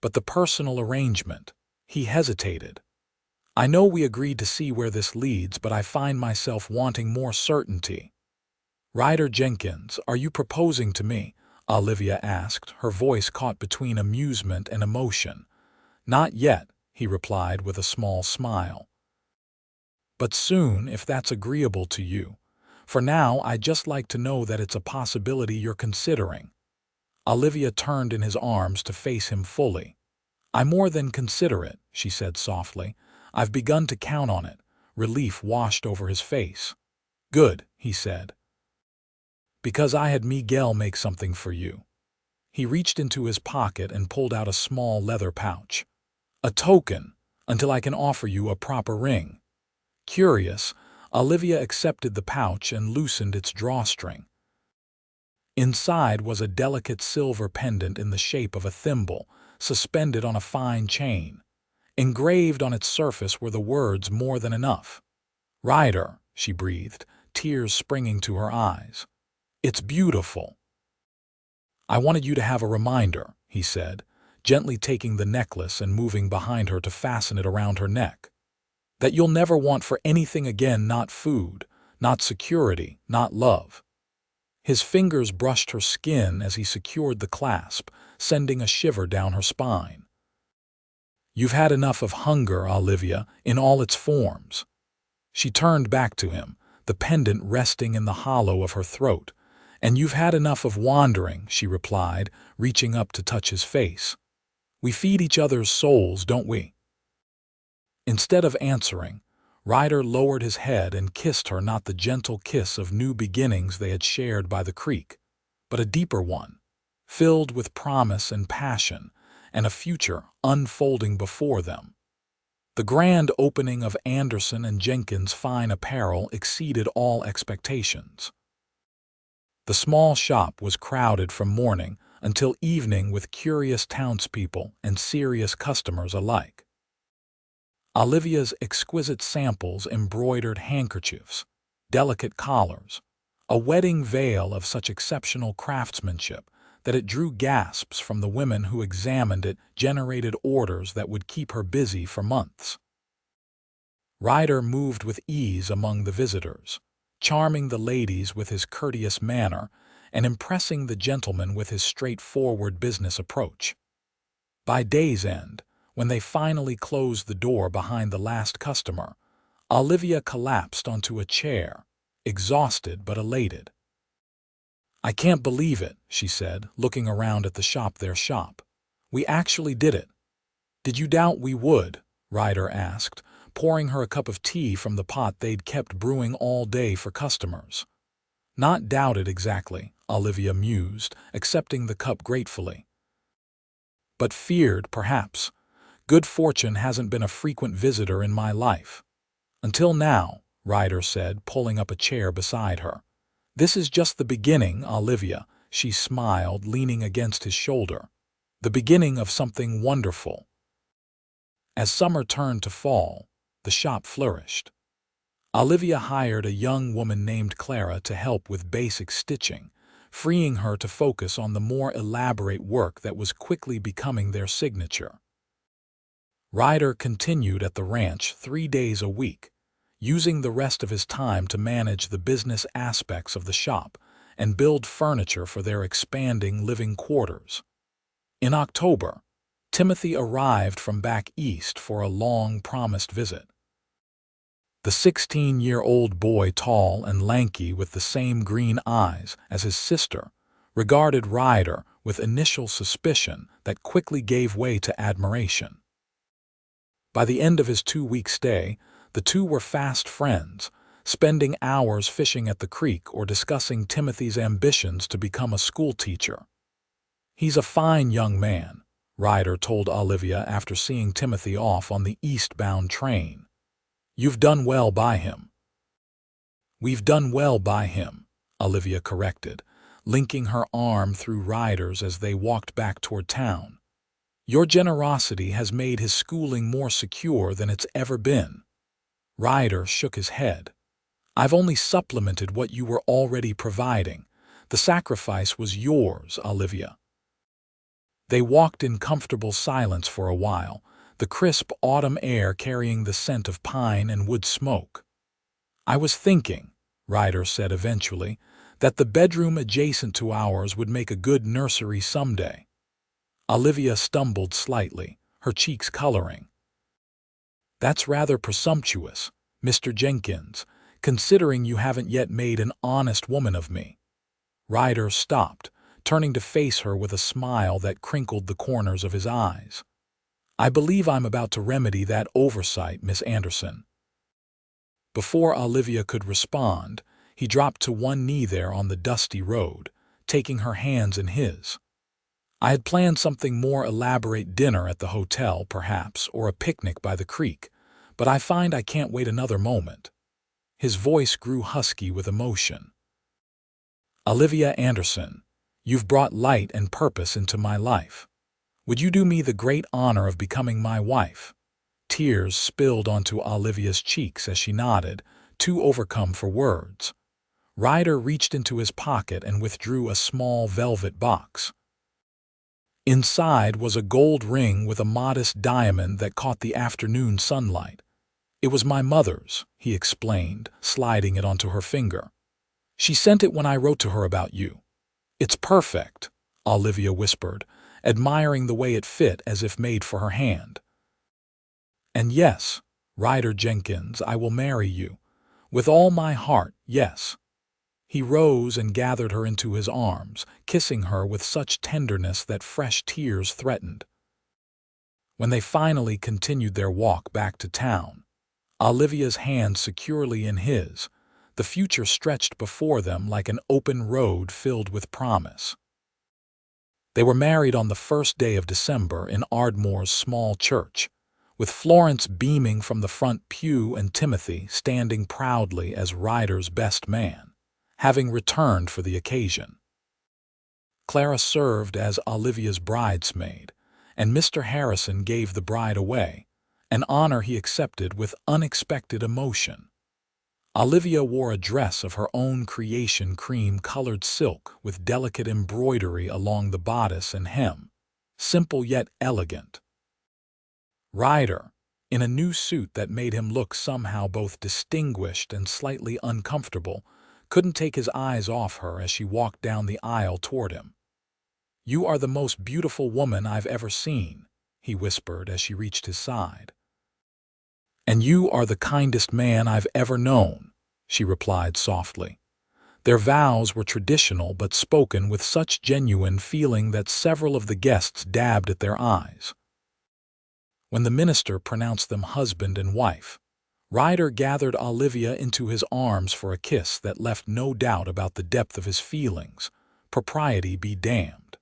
"But the personal arrangement," he hesitated. "I know we agreed to see where this leads, but I find myself wanting more certainty." "Ryder Jenkins, are you proposing to me?" Olivia asked, her voice caught between amusement and emotion. "Not yet," he replied with a small smile. But soon, if that's agreeable to you. For now, I'd just like to know that it's a possibility you're considering." Olivia turned in his arms to face him fully. "I more than consider it," she said softly. "I've begun to count on it." Relief washed over his face. "Good," he said. "Because I had Miguel make something for you." He reached into his pocket and pulled out a small leather pouch. "A token, until I can offer you a proper ring." Curious, Olivia accepted the pouch and loosened its drawstring. Inside was a delicate silver pendant in the shape of a thimble, suspended on a fine chain. Engraved on its surface were the words "more than enough." "Ryder," she breathed, tears springing to her eyes. "It's beautiful." "I wanted you to have a reminder," he said, gently taking the necklace and moving behind her to fasten it around her neck. "That you'll never want for anything again, not food, not security, not love." His fingers brushed her skin as he secured the clasp, sending a shiver down her spine. "You've had enough of hunger, Olivia, in all its forms." She turned back to him, the pendant resting in the hollow of her throat. "And you've had enough of wandering," she replied, reaching up to touch his face. "We feed each other's souls, don't we?" Instead of answering, Ryder lowered his head and kissed her, not the gentle kiss of new beginnings they had shared by the creek, but a deeper one, filled with promise and passion, and a future unfolding before them. The grand opening of Anderson and Jenkins' fine apparel exceeded all expectations. The small shop was crowded from morning until evening with curious townspeople and serious customers alike. Olivia's exquisite samples, embroidered handkerchiefs, delicate collars, a wedding veil of such exceptional craftsmanship that it drew gasps from the women who examined it, generated orders that would keep her busy for months. Ryder moved with ease among the visitors, charming the ladies with his courteous manner and impressing the gentlemen with his straightforward business approach. By day's end, when they finally closed the door behind the last customer, Olivia collapsed onto a chair, exhausted but elated. "I can't believe it," she said, looking around at their shop. "We actually did it." "Did you doubt we would?" Ryder asked, pouring her a cup of tea from the pot they'd kept brewing all day for customers. "Not doubted exactly," Olivia mused, accepting the cup gratefully. "But feared, perhaps. Good fortune hasn't been a frequent visitor in my life." "Until now," Ryder said, pulling up a chair beside her. "This is just the beginning, Olivia," she smiled, leaning against his shoulder. "The beginning of something wonderful." As summer turned to fall, the shop flourished. Olivia hired a young woman named Clara to help with basic stitching, freeing her to focus on the more elaborate work that was quickly becoming their signature. Ryder continued at the ranch 3 days a week, using the rest of his time to manage the business aspects of the shop and build furniture for their expanding living quarters. In October, Timothy arrived from back east for a long-promised visit. The 16-year-old boy, tall and lanky with the same green eyes as his sister, regarded Ryder with initial suspicion that quickly gave way to admiration. By the end of his 2-week stay, the two were fast friends, spending hours fishing at the creek or discussing Timothy's ambitions to become a schoolteacher. "He's a fine young man," Ryder told Olivia after seeing Timothy off on the eastbound train. "You've done well by him." "We've done well by him," Olivia corrected, linking her arm through Ryder's as they walked back toward town. "Your generosity has made his schooling more secure than it's ever been." Ryder shook his head. "I've only supplemented what you were already providing. The sacrifice was yours, Olivia." They walked in comfortable silence for a while, the crisp autumn air carrying the scent of pine and wood smoke. "I was thinking," Ryder said eventually, "that the bedroom adjacent to ours would make a good nursery someday." Olivia stumbled slightly, her cheeks coloring. "That's rather presumptuous," Mr. Jenkins, considering you haven't yet made an honest woman of me." Ryder stopped, turning to face her with a smile that crinkled the corners of his eyes. "I believe I'm about to remedy that oversight, Miss Anderson." Before Olivia could respond, he dropped to one knee there on the dusty road, taking her hands in his. "I had planned something more elaborate, dinner at the hotel, perhaps, or a picnic by the creek, but I find I can't wait another moment." His voice grew husky with emotion. "Olivia Anderson, you've brought light and purpose into my life. Would you do me the great honor of becoming my wife?" Tears spilled onto Olivia's cheeks as she nodded, too overcome for words. Ryder reached into his pocket and withdrew a small velvet box. Inside was a gold ring with a modest diamond that caught the afternoon sunlight. "It was my mother's," he explained, sliding it onto her finger. "She sent it when I wrote to her about you." "It's perfect," Olivia whispered, admiring the way it fit as if made for her hand. "And yes, Ryder Jenkins, I will marry you. With all my heart, yes." He rose and gathered her into his arms, kissing her with such tenderness that fresh tears threatened. When they finally continued their walk back to town, Olivia's hand securely in his, the future stretched before them like an open road filled with promise. They were married on the first day of December in Ardmore's small church, with Florence beaming from the front pew and Timothy standing proudly as Ryder's best man, having returned for the occasion. Clara served as Olivia's bridesmaid, and Mr. Harrison gave the bride away, an honor he accepted with unexpected emotion. Olivia wore a dress of her own creation, cream-colored silk with delicate embroidery along the bodice and hem, simple yet elegant. Ryder, in a new suit that made him look somehow both distinguished and slightly uncomfortable, couldn't take his eyes off her as she walked down the aisle toward him. "You are the most beautiful woman I've ever seen," he whispered as she reached his side. "And you are the kindest man I've ever known," she replied softly. Their vows were traditional but spoken with such genuine feeling that several of the guests dabbed at their eyes. When the minister pronounced them husband and wife, Ryder gathered Olivia into his arms for a kiss that left no doubt about the depth of his feelings, propriety be damned.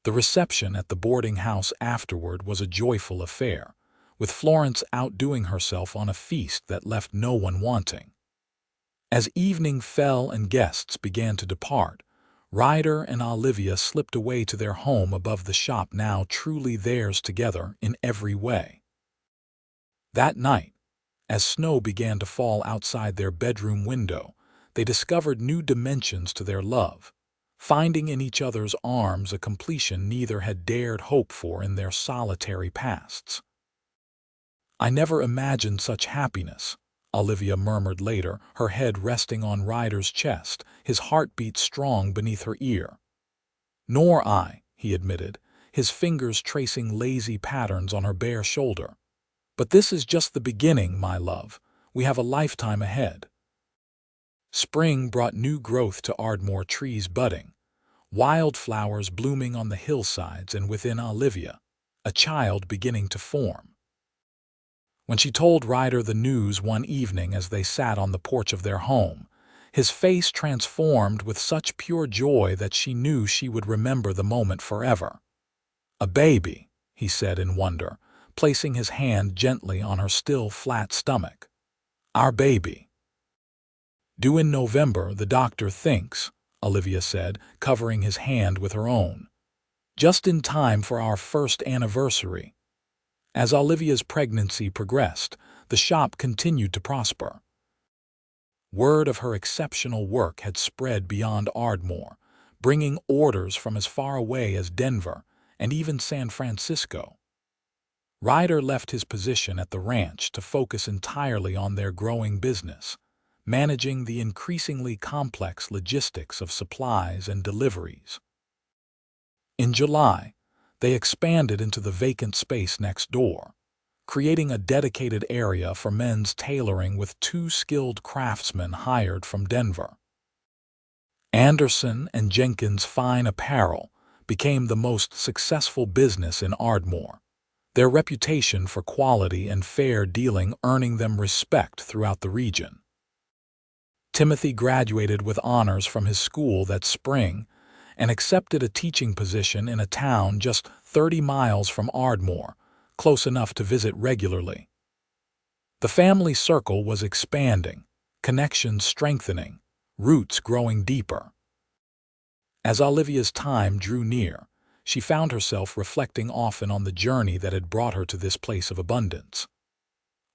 The reception at the boarding house afterward was a joyful affair, with Florence outdoing herself on a feast that left no one wanting. As evening fell and guests began to depart, Ryder and Olivia slipped away to their home above the shop, now truly theirs together in every way. That night, as snow began to fall outside their bedroom window, they discovered new dimensions to their love, finding in each other's arms a completion neither had dared hope for in their solitary pasts. "I never imagined such happiness," Olivia murmured later, her head resting on Ryder's chest, his heartbeat strong beneath her ear. "Nor I," he admitted, his fingers tracing lazy patterns on her bare shoulder. "But this is just the beginning, my love. We have a lifetime ahead." Spring brought new growth to Ardmore, trees budding, wildflowers blooming on the hillsides, and within Olivia, a child beginning to form. When she told Ryder the news one evening as they sat on the porch of their home, his face transformed with such pure joy that she knew she would remember the moment forever. "A baby," he said in wonder, placing his hand gently on her still flat stomach. "Our baby." "Due in November, the doctor thinks," Olivia said, covering his hand with her own. "Just in time for our first anniversary." As Olivia's pregnancy progressed, the shop continued to prosper. Word of her exceptional work had spread beyond Ardmore, bringing orders from as far away as Denver and even San Francisco. Ryder left his position at the ranch to focus entirely on their growing business, managing the increasingly complex logistics of supplies and deliveries. In July, they expanded into the vacant space next door, creating a dedicated area for men's tailoring with 2 skilled craftsmen hired from Denver. Anderson and Jenkins Fine Apparel became the most successful business in Ardmore, their reputation for quality and fair dealing earning them respect throughout the region. Timothy graduated with honors from his school that spring and accepted a teaching position in a town just 30 miles from Ardmore, close enough to visit regularly. The family circle was expanding, connections strengthening, roots growing deeper. As Olivia's time drew near, she found herself reflecting often on the journey that had brought her to this place of abundance.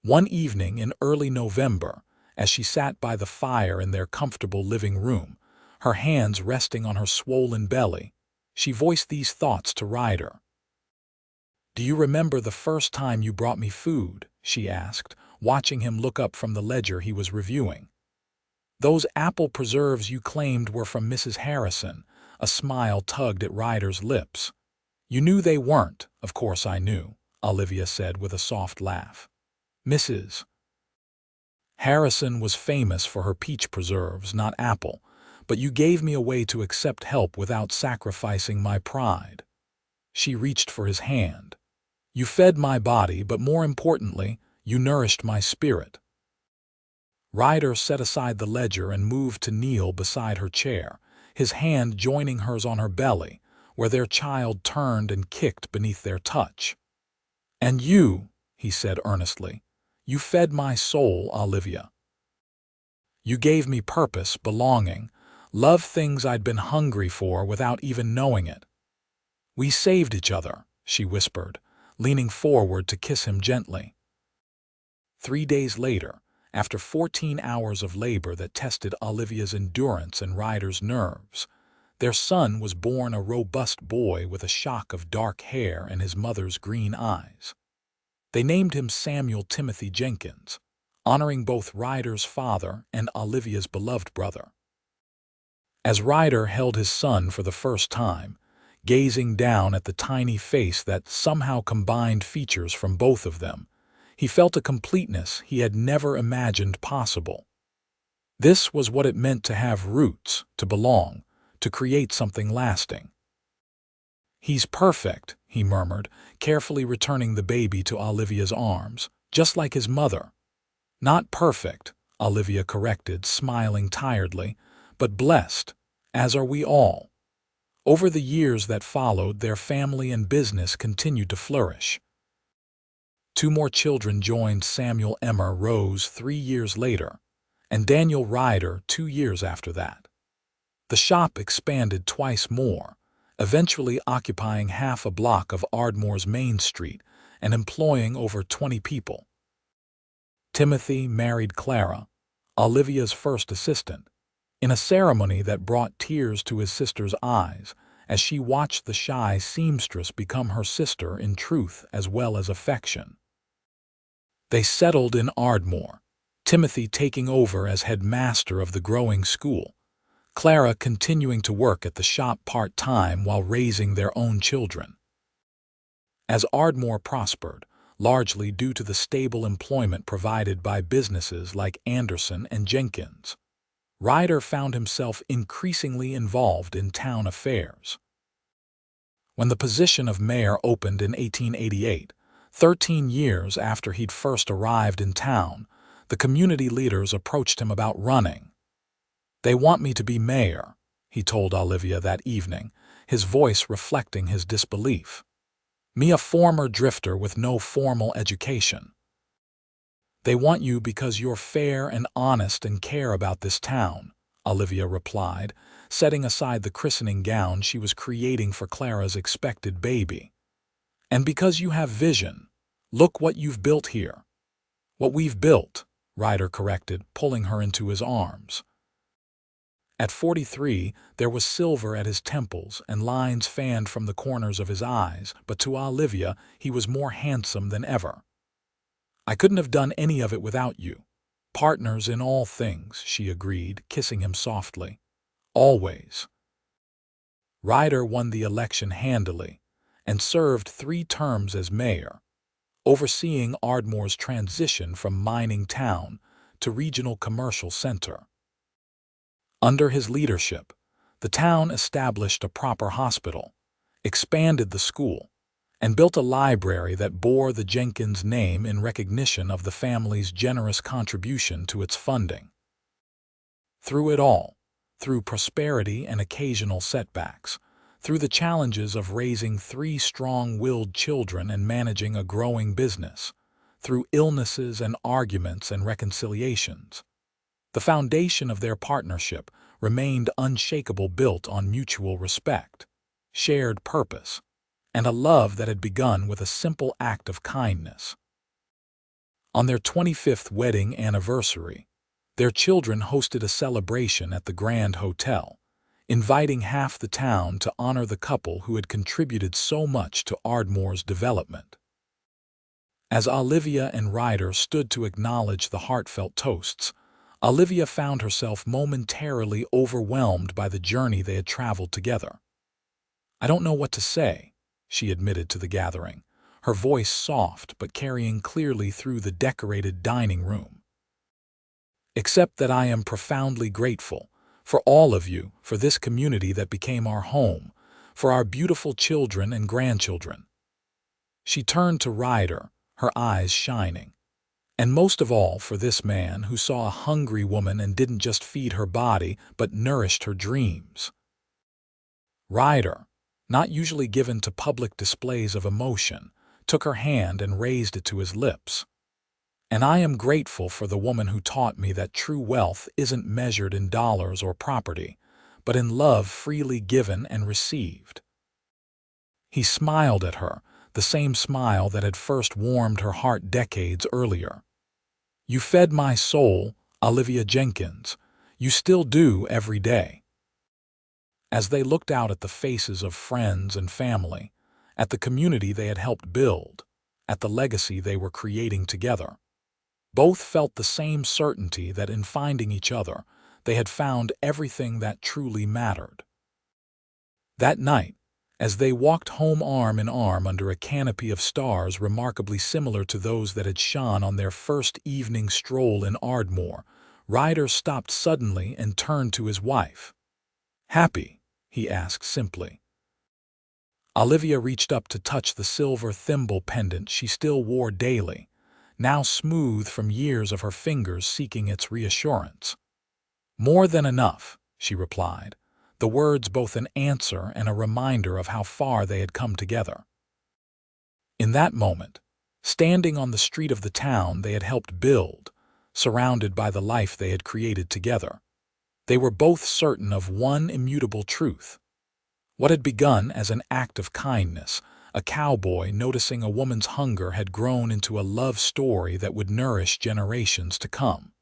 One evening in early November, as she sat by the fire in their comfortable living room, her hands resting on her swollen belly, she voiced these thoughts to Ryder. "Do you remember the first time you brought me food?" she asked, watching him look up from the ledger he was reviewing. "Those apple preserves you claimed were from Mrs. Harrison." A smile tugged at Ryder's lips. "You knew they weren't." "Of course I knew," Olivia said with a soft laugh. "Mrs. Harrison was famous for her peach preserves, not apple, but you gave me a way to accept help without sacrificing my pride." She reached for his hand. "You fed my body, but more importantly, you nourished my spirit." Ryder set aside the ledger and moved to kneel beside her chair, his hand joining hers on her belly, where their child turned and kicked beneath their touch. "And you," he said earnestly, "you fed my soul, Olivia. You gave me purpose, belonging, love, things I'd been hungry for without even knowing it." "We saved each other," she whispered, leaning forward to kiss him gently. 3 days later, after 14 hours of labor that tested Olivia's endurance and Ryder's nerves, their son was born, a robust boy with a shock of dark hair and his mother's green eyes. They named him Samuel Timothy Jenkins, honoring both Ryder's father and Olivia's beloved brother. As Ryder held his son for the first time, gazing down at the tiny face that somehow combined features from both of them, he felt a completeness he had never imagined possible. This was what it meant to have roots, to belong, to create something lasting. "He's perfect," he murmured, carefully returning the baby to Olivia's arms, "just like his mother." "Not perfect," Olivia corrected, smiling tiredly, "but blessed, as are we all." Over the years that followed, their family and business continued to flourish. 2 more children joined Samuel Emmer Rose 3 years later, and Daniel Ryder 2 years after that. The shop expanded twice more, eventually occupying half a block of Ardmore's Main Street and employing over 20 people. Timothy married Clara, Olivia's first assistant, in a ceremony that brought tears to his sister's eyes as she watched the shy seamstress become her sister in truth as well as affection. They settled in Ardmore, Timothy taking over as headmaster of the growing school, Clara continuing to work at the shop part-time while raising their own children. As Ardmore prospered, largely due to the stable employment provided by businesses like Anderson and Jenkins, Ryder found himself increasingly involved in town affairs. When the position of mayor opened in 1888, 13 years after he'd first arrived in town, the community leaders approached him about running. "They want me to be mayor," he told Olivia that evening, his voice reflecting his disbelief. "Me, a former drifter with no formal education." "They want you because you're fair and honest and care about this town," Olivia replied, setting aside the christening gown she was creating for Clara's expected baby. "And because you have vision. Look what you've built here." "What we've built," Ryder corrected, pulling her into his arms. At 43, there was silver at his temples and lines fanned from the corners of his eyes, but to Olivia he was more handsome than ever. "I couldn't have done any of it without you. Partners in all things," she agreed, kissing him softly. "Always." Ryder won the election handily and served 3 terms as mayor. overseeing Ardmore's transition from mining town to regional commercial center. Under his leadership, the town established a proper hospital, expanded the school, and built a library that bore the Jenkins name in recognition of the family's generous contribution to its funding. Through it all, through prosperity and occasional setbacks, through the challenges of raising 3 strong-willed children and managing a growing business, through illnesses and arguments and reconciliations, the foundation of their partnership remained unshakable, built on mutual respect, shared purpose, and a love that had begun with a simple act of kindness. On their 25th wedding anniversary, their children hosted a celebration at the Grand Hotel, inviting half the town to honor the couple who had contributed so much to Ardmore's development. As Olivia and Ryder stood to acknowledge the heartfelt toasts, Olivia found herself momentarily overwhelmed by the journey they had traveled together. "I don't know what to say," she admitted to the gathering, her voice soft but carrying clearly through the decorated dining room. "Except that I am profoundly grateful for all of you, for this community that became our home, for our beautiful children and grandchildren." She turned to Ryder, her eyes shining. "And most of all for this man who saw a hungry woman and didn't just feed her body, but nourished her dreams." Ryder, not usually given to public displays of emotion, took her hand and raised it to his lips. "And I am grateful for the woman who taught me that true wealth isn't measured in dollars or property, but in love freely given and received." He smiled at her, the same smile that had first warmed her heart decades earlier. "You fed my soul, Olivia Jenkins. You still do every day." As they looked out at the faces of friends and family, at the community they had helped build, at the legacy they were creating together, both felt the same certainty that in finding each other, they had found everything that truly mattered. That night, as they walked home arm in arm under a canopy of stars remarkably similar to those that had shone on their first evening stroll in Ardmore, Ryder stopped suddenly and turned to his wife. "Happy?" he asked simply. Olivia reached up to touch the silver thimble pendant she still wore daily, now smooth from years of her fingers seeking its reassurance. "More than enough," she replied, the words both an answer and a reminder of how far they had come together. In that moment, standing on the street of the town they had helped build, surrounded by the life they had created together, they were both certain of one immutable truth. What had begun as an act of kindness, a cowboy noticing a woman's hunger, had grown into a love story that would nourish generations to come.